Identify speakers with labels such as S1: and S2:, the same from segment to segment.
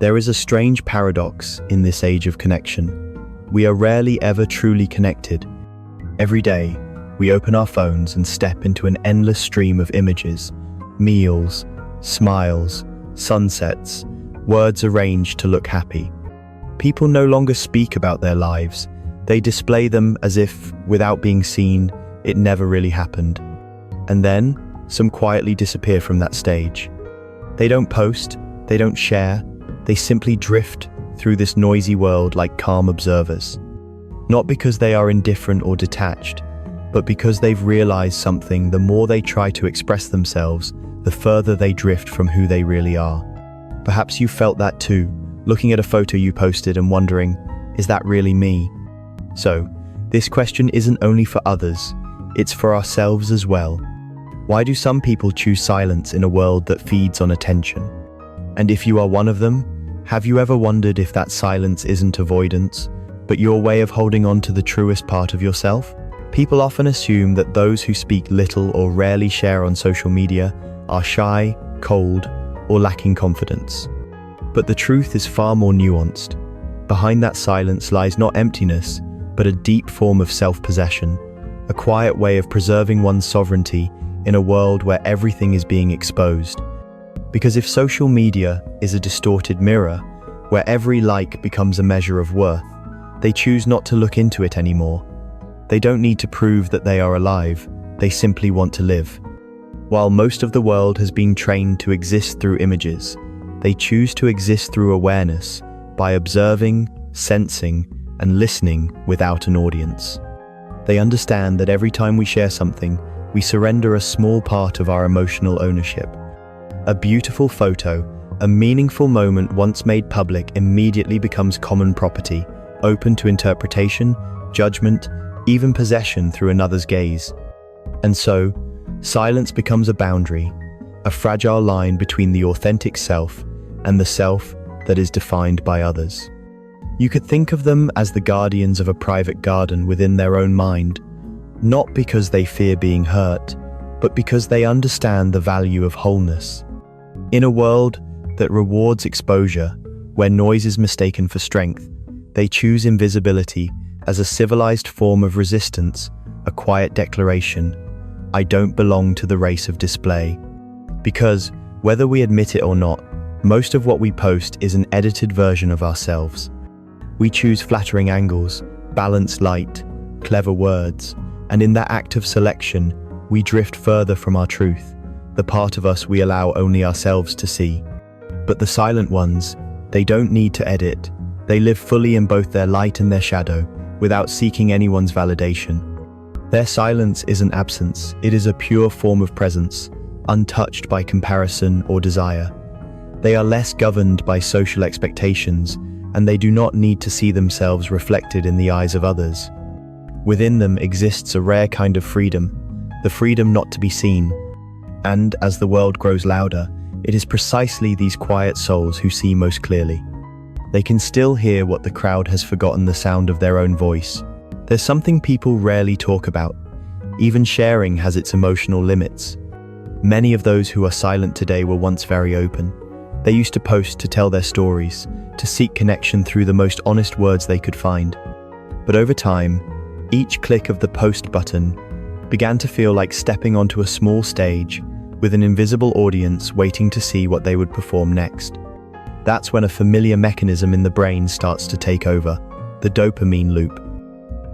S1: There is a strange paradox in this age of connection. We are rarely ever truly connected. Every day, we open our phones and step into an endless stream of images, meals, smiles, sunsets, words arranged to look happy. People no longer speak about their lives. They display them as if, without being seen, it never really happened. And then, some quietly disappear from that stage. They don't post, they don't share, they simply drift through this noisy world like calm observers. Not because they are indifferent or detached, but because they've realized something. The more they try to express themselves, the further they drift from who they really are. Perhaps you felt that too, looking at a photo you posted and wondering, is that really me? So, this question isn't only for others, it's for ourselves as well. Why do some people choose silence in a world that feeds on attention? And if you are one of them, have you ever wondered if that silence isn't avoidance, but your way of holding on to the truest part of yourself? People often assume that those who speak little or rarely share on social media are shy, cold, or lacking confidence. But the truth is far more nuanced. Behind that silence lies not emptiness, but a deep form of self-possession, a quiet way of preserving one's sovereignty in a world where everything is being exposed. Because if social media is a distorted mirror, where every like becomes a measure of worth, they choose not to look into it anymore. They don't need to prove that they are alive, they simply want to live. While most of the world has been trained to exist through images, they choose to exist through awareness, by observing, sensing, and listening without an audience. They understand that every time we share something, we surrender a small part of our emotional ownership. A beautiful photo, a meaningful moment once made public immediately becomes common property, open to interpretation, judgment, even possession through another's gaze. And so, silence becomes a boundary, a fragile line between the authentic self and the self that is defined by others. You could think of them as the guardians of a private garden within their own mind, not because they fear being hurt, but because they understand the value of wholeness. In a world that rewards exposure, where noise is mistaken for strength, they choose invisibility as a civilized form of resistance, a quiet declaration, I don't belong to the race of display. Because, whether we admit it or not, most of what we post is an edited version of ourselves. We choose flattering angles, balanced light, clever words, and in that act of selection, we drift further from our truth, the part of us we allow only ourselves to see. But the silent ones, they don't need to edit. They live fully in both their light and their shadow, without seeking anyone's validation. Their silence isn't absence, it is a pure form of presence, untouched by comparison or desire. They are less governed by social expectations, and they do not need to see themselves reflected in the eyes of others. Within them exists a rare kind of freedom, the freedom not to be seen. And as the world grows louder, it is precisely these quiet souls who see most clearly. They can still hear what the crowd has forgotten, the sound of their own voice. There's something people rarely talk about. Even sharing has its emotional limits. Many of those who are silent today were once very open. They used to post to tell their stories, to seek connection through the most honest words they could find. But over time, each click of the post button began to feel like stepping onto a small stage with an invisible audience waiting to see what they would perform next. That's when a familiar mechanism in the brain starts to take over, the dopamine loop.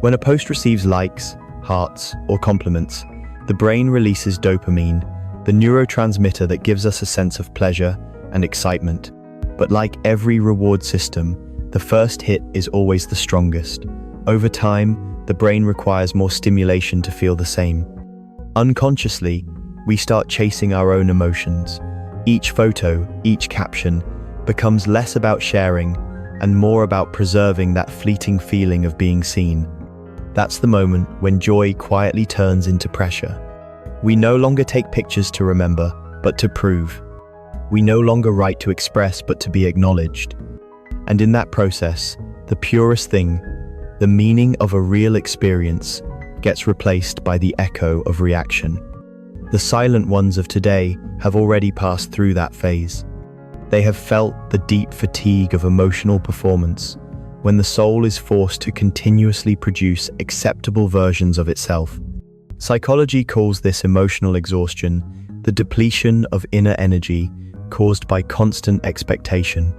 S1: When a post receives likes, hearts, or compliments, the brain releases dopamine, the neurotransmitter that gives us a sense of pleasure and excitement. But like every reward system, the first hit is always the strongest. Over time, the brain requires more stimulation to feel the same. Unconsciously, we start chasing our own emotions. Each photo, each caption, becomes less about sharing and more about preserving that fleeting feeling of being seen. That's the moment when joy quietly turns into pressure. We no longer take pictures to remember, but to prove. We no longer write to express, but to be acknowledged. And in that process, the purest thing, the meaning of a real experience, gets replaced by the echo of reaction. The silent ones of today have already passed through that phase. They have felt the deep fatigue of emotional performance, when the soul is forced to continuously produce acceptable versions of itself. Psychology calls this emotional exhaustion, the depletion of inner energy caused by constant expectation,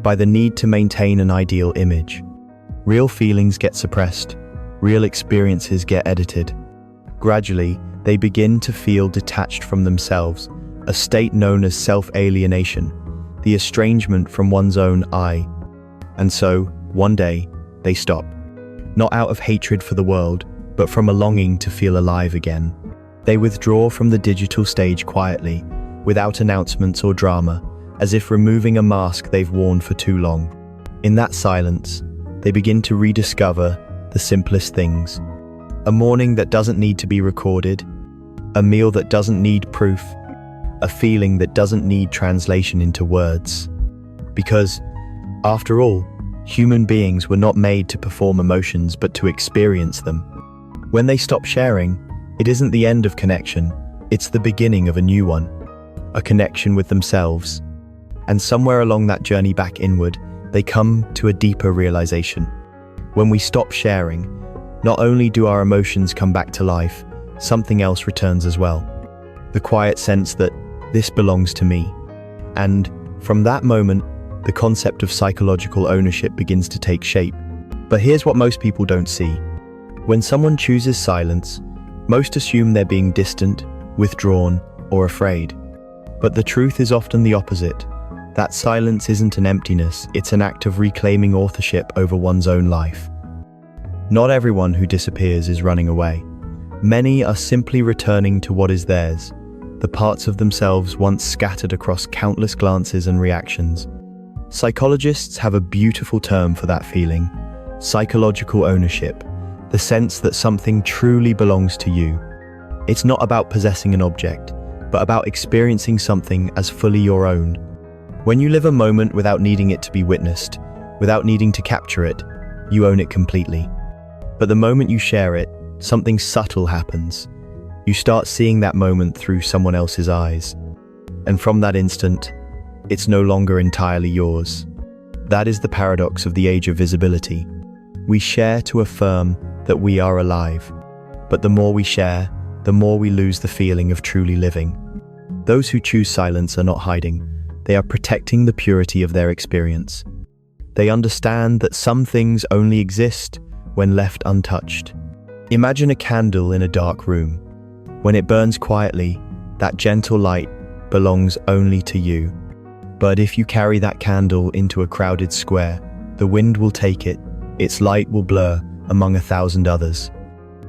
S1: by the need to maintain an ideal image. Real feelings get suppressed, real experiences get edited. Gradually, they begin to feel detached from themselves, a state known as self-alienation, the estrangement from one's own I. And so, one day, they stop. Not out of hatred for the world, but from a longing to feel alive again. They withdraw from the digital stage quietly, without announcements or drama, as if removing a mask they've worn for too long. In that silence, they begin to rediscover the simplest things. A morning that doesn't need to be recorded, a meal that doesn't need proof, a feeling that doesn't need translation into words. Because, after all, human beings were not made to perform emotions but to experience them. When they stop sharing, it isn't the end of connection, it's the beginning of a new one. A connection with themselves. And somewhere along that journey back inward, they come to a deeper realization. When we stop sharing, not only do our emotions come back to life, something else returns as well. The quiet sense that this belongs to me. And from that moment, the concept of psychological ownership begins to take shape. But here's what most people don't see. When someone chooses silence, most assume they're being distant, withdrawn, or afraid. But the truth is often the opposite. That silence isn't an emptiness, it's an act of reclaiming authorship over one's own life. Not everyone who disappears is running away. Many are simply returning to what is theirs, the parts of themselves once scattered across countless glances and reactions. Psychologists have a beautiful term for that feeling: psychological ownership, the sense that something truly belongs to you. It's not about possessing an object, but about experiencing something as fully your own. When you live a moment without needing it to be witnessed, without needing to capture it, you own it completely. But the moment you share it, something subtle happens. You start seeing that moment through someone else's eyes. And from that instant, it's no longer entirely yours. That is the paradox of the age of visibility. We share to affirm that we are alive. But the more we share, the more we lose the feeling of truly living. Those who choose silence are not hiding. They are protecting the purity of their experience. They understand that some things only exist when left untouched. Imagine a candle in a dark room. When it burns quietly, that gentle light belongs only to you. But if you carry that candle into a crowded square, the wind will take it, its light will blur among 1,000 others.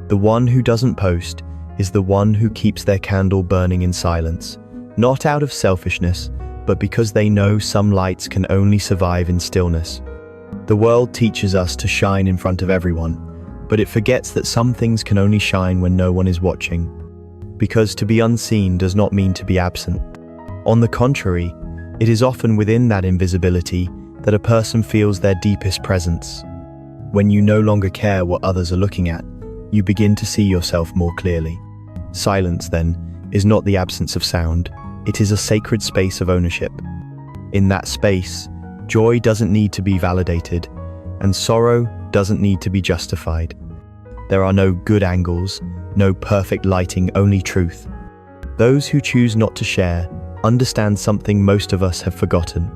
S1: The one who doesn't post is the one who keeps their candle burning in silence, not out of selfishness, but because they know some lights can only survive in stillness. The world teaches us to shine in front of everyone, but it forgets that some things can only shine when no one is watching. Because to be unseen does not mean to be absent. On the contrary, it is often within that invisibility that a person feels their deepest presence. When you no longer care what others are looking at, you begin to see yourself more clearly. Silence, then, is not the absence of sound. It is a sacred space of ownership. In that space, joy doesn't need to be validated, and sorrow doesn't need to be justified. There are no good angles, no perfect lighting, only truth. Those who choose not to share understand something most of us have forgotten.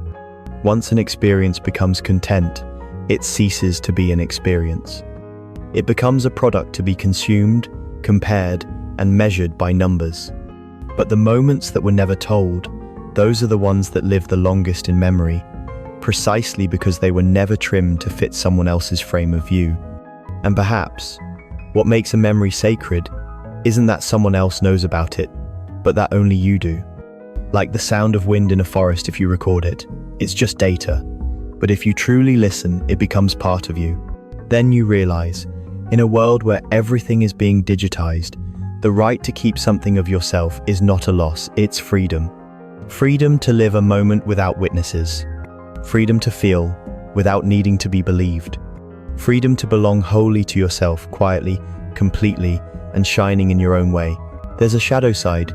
S1: Once an experience becomes content, it ceases to be an experience. It becomes a product to be consumed, compared, and measured by numbers. But the moments that were never told, those are the ones that live the longest in memory, precisely because they were never trimmed to fit someone else's frame of view. And perhaps, what makes a memory sacred isn't that someone else knows about it, but that only you do. Like the sound of wind in a forest, if you record it, it's just data. But if you truly listen, it becomes part of you. Then you realize, in a world where everything is being digitized, the right to keep something of yourself is not a loss, it's freedom. Freedom to live a moment without witnesses. Freedom to feel without needing to be believed. Freedom to belong wholly to yourself, quietly, completely, and shining in your own way. There's a shadow side.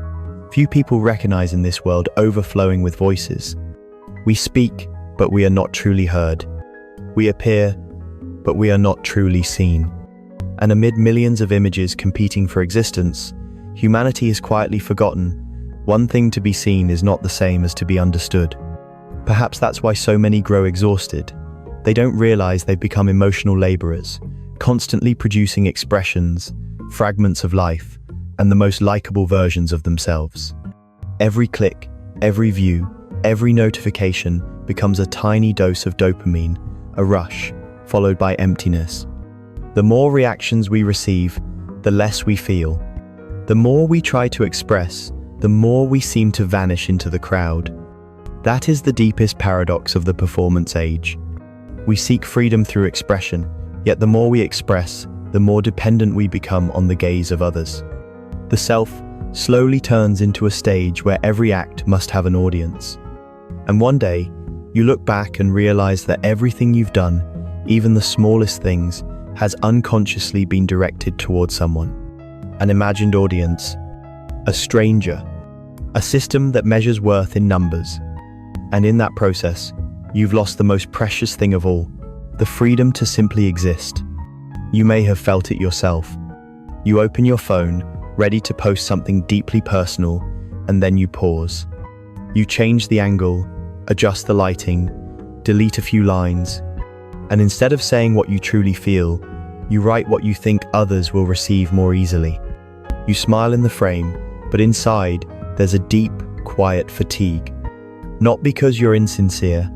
S1: Few people recognize in this world overflowing with voices. We speak, but we are not truly heard. We appear, but we are not truly seen. And amid millions of images competing for existence, humanity is quietly forgotten. One thing to be seen is not the same as to be understood. Perhaps that's why so many grow exhausted. They don't realize they've become emotional laborers, constantly producing expressions, fragments of life, and the most likable versions of themselves. Every click, every view, every notification becomes a tiny dose of dopamine, a rush, followed by emptiness. The more reactions we receive, the less we feel. The more we try to express, the more we seem to vanish into the crowd. That is the deepest paradox of the performance age. We seek freedom through expression, yet the more we express, the more dependent we become on the gaze of others. The self slowly turns into a stage where every act must have an audience. And one day, you look back and realize that everything you've done, even the smallest things, has unconsciously been directed towards someone. An imagined audience, a stranger, a system that measures worth in numbers. And in that process, you've lost the most precious thing of all, the freedom to simply exist. You may have felt it yourself. You open your phone, ready to post something deeply personal, and then you pause. You change the angle, adjust the lighting, delete a few lines, and instead of saying what you truly feel, you write what you think others will receive more easily. You smile in the frame, but inside, there's a deep, quiet fatigue. Not because you're insincere,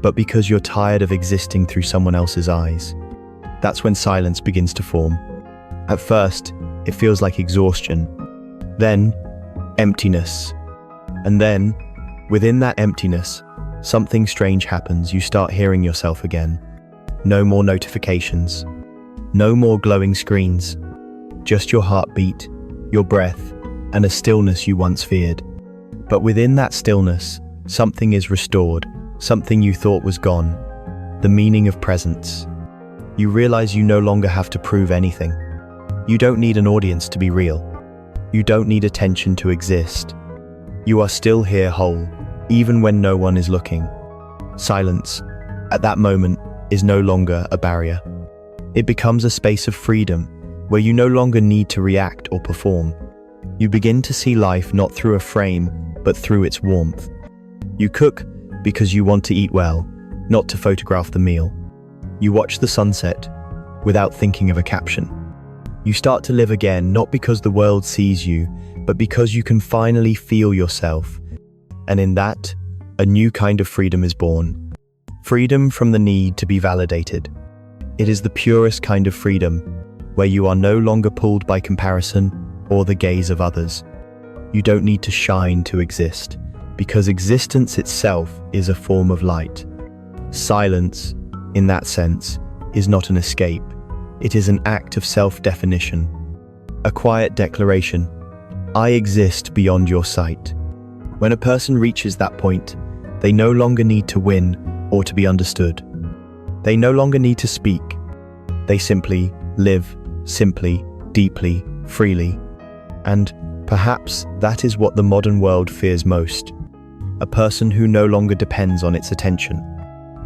S1: but because you're tired of existing through someone else's eyes. That's when silence begins to form. At first, it feels like exhaustion. Then, emptiness. And then, within that emptiness, something strange happens. You start hearing yourself again. No more notifications. No more glowing screens. Just your heartbeat, your breath, and a stillness you once feared. But within that stillness, something is restored, something you thought was gone. The meaning of presence. You realize you no longer have to prove anything. You don't need an audience to be real. You don't need attention to exist. You are still here whole, even when no one is looking. Silence, at that moment, is no longer a barrier. It becomes a space of freedom, where you no longer need to react or perform. You begin to see life not through a frame, but through its warmth. You cook because you want to eat well, not to photograph the meal. You watch the sunset without thinking of a caption. You start to live again, not because the world sees you, but because you can finally feel yourself. And in that, a new kind of freedom is born. Freedom from the need to be validated. It is the purest kind of freedom, where you are no longer pulled by comparison or the gaze of others. You don't need to shine to exist, because existence itself is a form of light. Silence, in that sense, is not an escape. It is an act of self-definition. A quiet declaration, I exist beyond your sight. When a person reaches that point, they no longer need to win or to be understood. They no longer need to speak. They simply live, simply, deeply, freely. And perhaps that is what the modern world fears most. A person who no longer depends on its attention.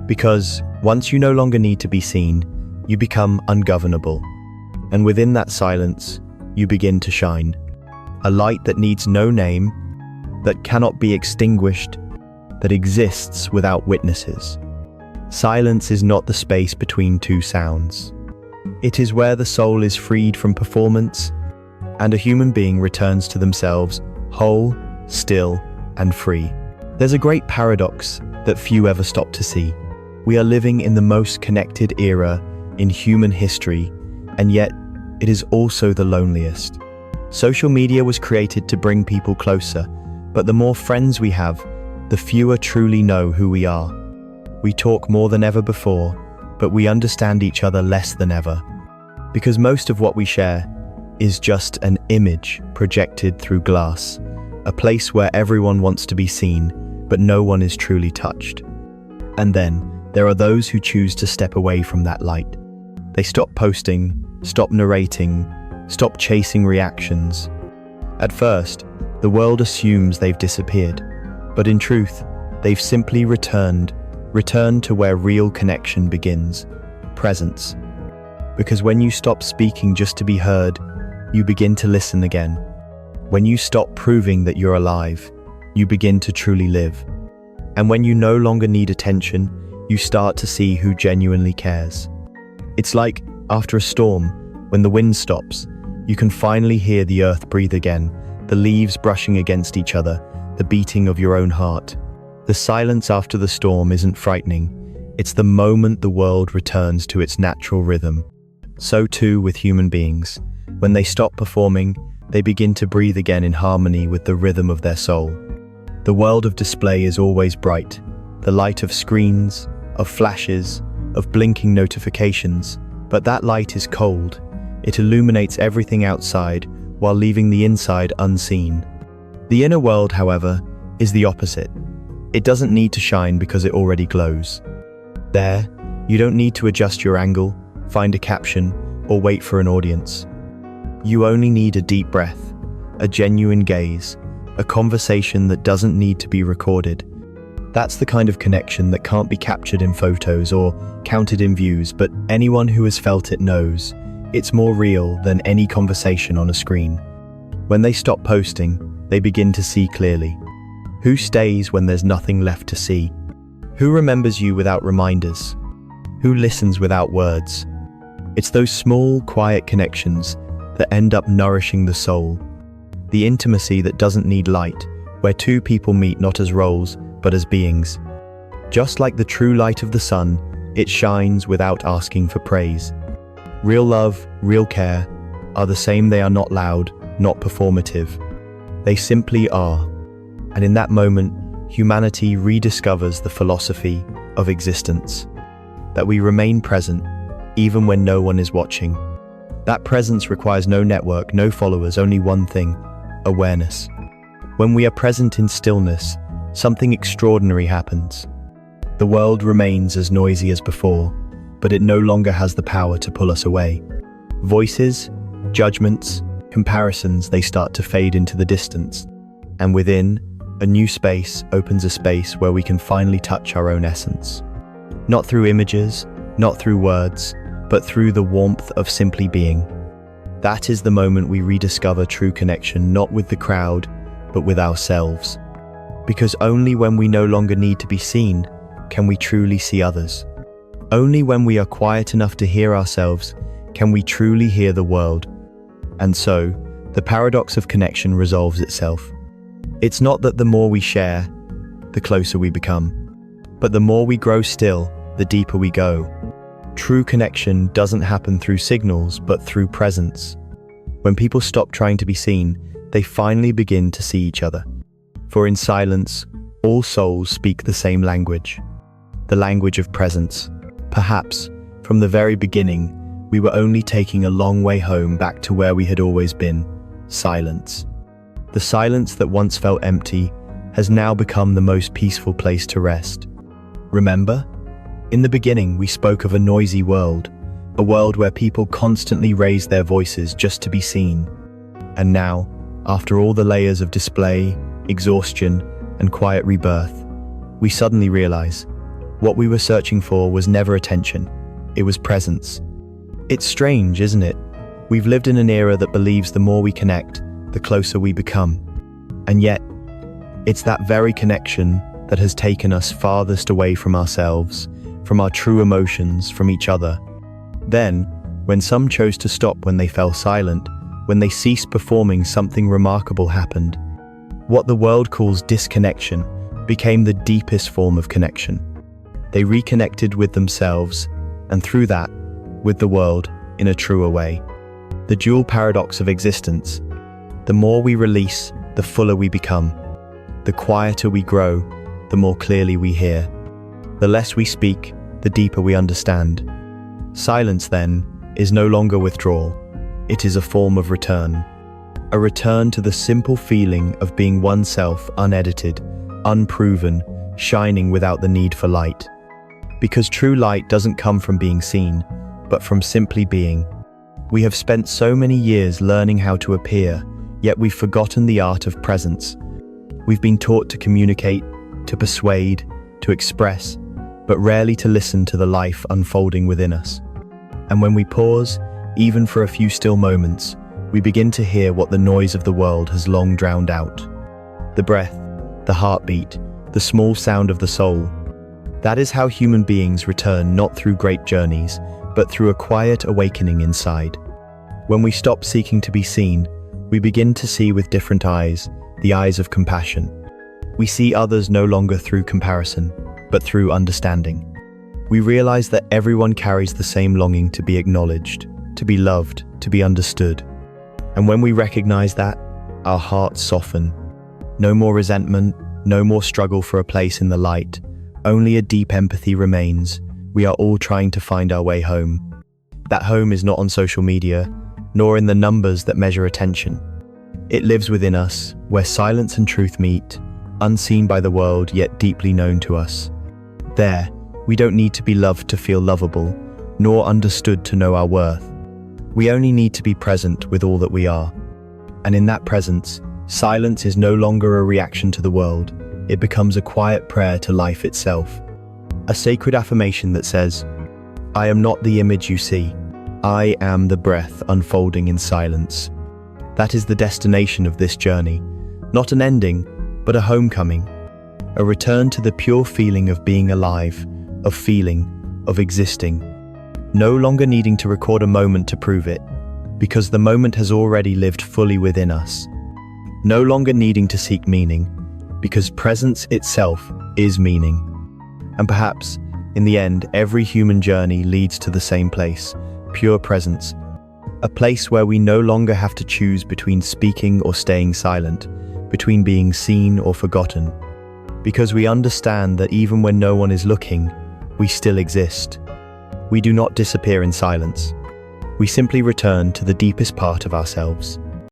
S1: Because once you no longer need to be seen, you become ungovernable. And within that silence, you begin to shine. A light that needs no name, that cannot be extinguished, that exists without witnesses. Silence is not the space between two sounds. It is where the soul is freed from performance, and a human being returns to themselves, whole, still, and free. There's a great paradox that few ever stop to see. We are living in the most connected era in human history, and yet it is also the loneliest. Social media was created to bring people closer, but the more friends we have, the fewer truly know who we are. We talk more than ever before, but we understand each other less than ever. Because most of what we share is just an image projected through glass, a place where everyone wants to be seen, but no one is truly touched. And then, there are those who choose to step away from that light. They stop posting, stop narrating, stop chasing reactions. At first, the world assumes they've disappeared, but in truth, They've simply returned to where real connection begins, presence. Because when you stop speaking just to be heard, you begin to listen again. When you stop proving that you're alive, you begin to truly live. And when you no longer need attention, you start to see who genuinely cares. It's like, after a storm, when the wind stops, you can finally hear the earth breathe again, the leaves brushing against each other, the beating of your own heart. The silence after the storm isn't frightening. It's the moment the world returns to its natural rhythm. So too with human beings. When they stop performing, they begin to breathe again in harmony with the rhythm of their soul. The world of display is always bright. The light of screens, of flashes, of blinking notifications. But that light is cold. It illuminates everything outside while leaving the inside unseen. The inner world, however, is the opposite. It doesn't need to shine because it already glows. There, you don't need to adjust your angle, find a caption, or wait for an audience. You only need a deep breath, a genuine gaze, a conversation that doesn't need to be recorded. That's the kind of connection that can't be captured in photos or counted in views, but anyone who has felt it knows it's more real than any conversation on a screen. When they stop posting, they begin to see clearly. Who stays when there's nothing left to see? Who remembers you without reminders? Who listens without words? It's those small, quiet connections that end up nourishing the soul. The intimacy that doesn't need light, where two people meet not as roles, but as beings. Just like the true light of the sun, it shines without asking for praise. Real love, real care, are the same. They are not loud, not performative. They simply are. And in that moment, humanity rediscovers the philosophy of existence. That we remain present, even when no one is watching. That presence requires no network, no followers, only one thing: awareness. When we are present in stillness, something extraordinary happens. The world remains as noisy as before, but it no longer has the power to pull us away. Voices, judgments, comparisons, they start to fade into the distance. And within, a new space opens, a space where we can finally touch our own essence. Not through images, not through words, but through the warmth of simply being. That is the moment we rediscover true connection, not with the crowd, but with ourselves. Because only when we no longer need to be seen can we truly see others. Only when we are quiet enough to hear ourselves can we truly hear the world. And so, the paradox of connection resolves itself. It's not that the more we share, the closer we become, but the more we grow still, the deeper we go. True connection doesn't happen through signals, but through presence. When people stop trying to be seen, they finally begin to see each other. For in silence, all souls speak the same language, the language of presence. Perhaps, from the very beginning, we were only taking a long way home back to where we had always been: silence. The silence that once felt empty has now become the most peaceful place to rest. Remember? In the beginning, we spoke of a noisy world, a world where people constantly raised their voices just to be seen. And now, after all the layers of display, exhaustion, and quiet rebirth, we suddenly realize what we were searching for was never attention, it was presence. It's strange, isn't it? We've lived in an era that believes the more we connect, the closer we become. And yet, it's that very connection that has taken us farthest away from ourselves, from our true emotions, from each other. Then, when some chose to stop, when they fell silent, when they ceased performing, something remarkable happened. What the world calls disconnection became the deepest form of connection. They reconnected with themselves, and through that, with the world, in a truer way. The dual paradox of existence. The more we release, the fuller we become. The quieter we grow, the more clearly we hear. The less we speak, the deeper we understand. Silence, then, is no longer withdrawal. It is a form of return. A return to the simple feeling of being oneself, unedited, unproven, shining without the need for light. Because true light doesn't come from being seen, but from simply being. We have spent so many years learning how to appear, yet we've forgotten the art of presence. We've been taught to communicate, to persuade, to express, but rarely to listen to the life unfolding within us. And when we pause, even for a few still moments, we begin to hear what the noise of the world has long drowned out. The breath, the heartbeat, the small sound of the soul. That is how human beings return, not through great journeys, but through a quiet awakening inside. When we stop seeking to be seen, we begin to see with different eyes, the eyes of compassion. We see others no longer through comparison, but through understanding. We realize that everyone carries the same longing to be acknowledged, to be loved, to be understood. And when we recognize that, our hearts soften. No more resentment, no more struggle for a place in the light. Only a deep empathy remains. We are all trying to find our way home. That home is not on social media, nor in the numbers that measure attention. It lives within us, where silence and truth meet, unseen by the world, yet deeply known to us. There, we don't need to be loved to feel lovable, nor understood to know our worth. We only need to be present with all that we are. And in that presence, silence is no longer a reaction to the world. It becomes a quiet prayer to life itself. A sacred affirmation that says, "I am not the image you see. I am the breath unfolding in silence." That is the destination of this journey. Not an ending, but a homecoming. A return to the pure feeling of being alive, of feeling, of existing. No longer needing to record a moment to prove it, because the moment has already lived fully within us. No longer needing to seek meaning, because presence itself is meaning. And perhaps, in the end, every human journey leads to the same place, pure presence. A place where we no longer have to choose between speaking or staying silent, between being seen or forgotten. Because we understand that even when no one is looking, we still exist. We do not disappear in silence. We simply return to the deepest part of ourselves.